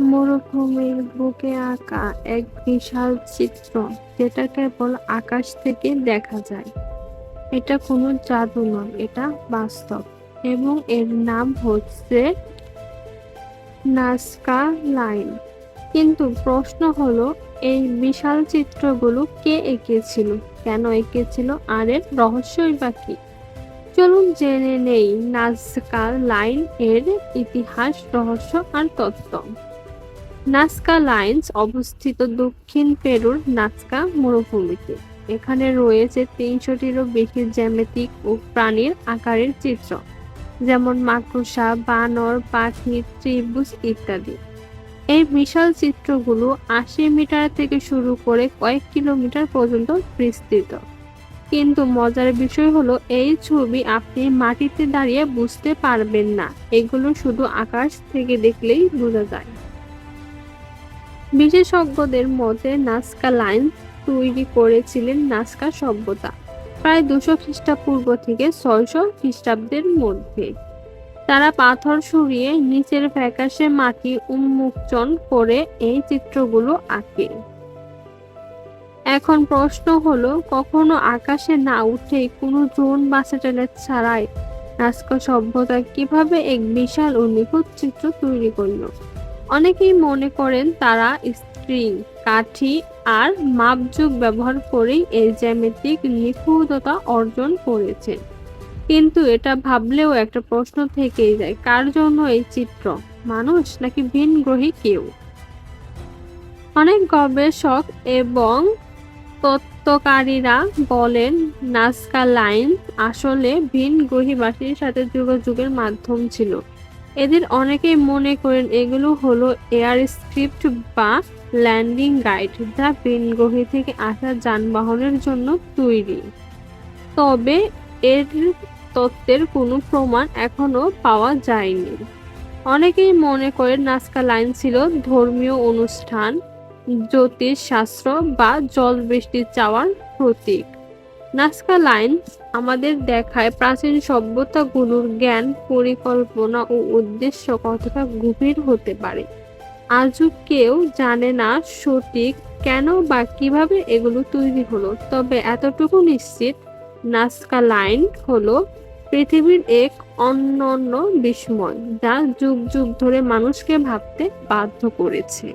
মরুভূমির বুকে আঁকা এক বিশাল চিত্র, যেটা কেবল আকাশ থেকে দেখা যায়। এটা কোনো জাদু নয়, এটা বাস্তব। এবং এর নাম হচ্ছে নাজকা লাইন। কিন্তু প্রশ্ন হলো, এই বিশাল চিত্রগুলো কে এঁকেছিল, কেন এঁকেছিল, আর এর রহস্যই বা কি? চলুন জেনে নেই নাজকা লাইন এর ইতিহাস, রহস্য আর তত্ত্ব। নাজকা লাইন্স অবস্থিত দক্ষিণ পেরুর নাজকা মরুভূমিতে। এখানে রয়েছে ৩০০টিরও বেশি জ্যামিতিক ও প্রাণীর আকারের চিত্র, যেমন মাকড়সা, বানর, পাখি, ত্রিভুজ ইত্যাদি। এই বিশাল চিত্রগুলো ৮০ মিটার থেকে শুরু করে কয়েক কিলোমিটার পর্যন্ত বিস্তৃত। কিন্তু মজার বিষয় হলো, এই ছবি আপনি মাটিতে দাঁড়িয়ে বুঝতে পারবেন না, এগুলো শুধু আকাশ থেকে দেখলেই বোঝা যায়। বিশেষজ্ঞদের মতে নাজকা লাইন তৈরি করেছিলেন নাজকা সভ্যতা প্রায় ২০০ খ্রিস্টপূর্ব থেকে ৬০০ খ্রিস্টাব্দের মধ্যে। তারা পাথর সরিয়ে নিচের ফ্যাকাশে মাটি উন্মোচন করে এই চিত্রগুলো আঁকে। এখন প্রশ্ন হলো, কখনো আকাশে না উঠে কোনো ড্রোন বা স্যাটেলাইট ছাড়াই নাজকা সভ্যতা কিভাবে এক বিশাল ও নিখুঁত চিত্র তৈরি করলো? অনেকেই মনে করেন তারা স্ট্রিং, কাঠি আর মাপজোক ব্যবহার করেই এই জ্যামিতিক নিখুঁততা অর্জন করেছেন। কিন্তু এটা ভাবলেও একটা প্রশ্ন থেকেই যায়, কার জন্য এই চিত্র? মানুষ নাকি ভিনগ্রহী কেউ? অনেক গবেষক এবং তত্ত্বকারীরা বলেন নাজকা লাইন আসলে ভিনগ্রহীবাসীর সাথে যোগাযোগের মাধ্যম ছিল। এদের অনেকেই মনে করেন এগুলো হলো এয়ার স্ক্রিপ্ট বা ল্যান্ডিং গাইড, যা ভিনগ্রহী থেকে আসা যানবাহনের জন্য তৈরি। তবে এর তত্ত্বের কোনো প্রমাণ এখনো পাওয়া যায়নি। অনেকেই মনে করেন নাজকা লাইন ছিল ধর্মীয় অনুষ্ঠান, জ্যোতিষশাস্ত্র বা জল বৃষ্টি চাওয়ার প্রতীক। নাজকা লাইন আমাদের দেখায় প্রাচীন সভ্যতাগুলোর জ্ঞান, পরিকল্পনা ও উদ্দেশ্য কতটা গভীর হতে পারে। আজও কেউ জানে না সঠিক কেন বা কিভাবে এগুলো তৈরি হলো, তবে এতটুকু নিশ্চিত, নাজকা লাইন হলো পৃথিবীর এক অনন্য বিস্ময়, যা যুগ যুগ ধরে মানুষকে ভাবতে বাধ্য করেছে।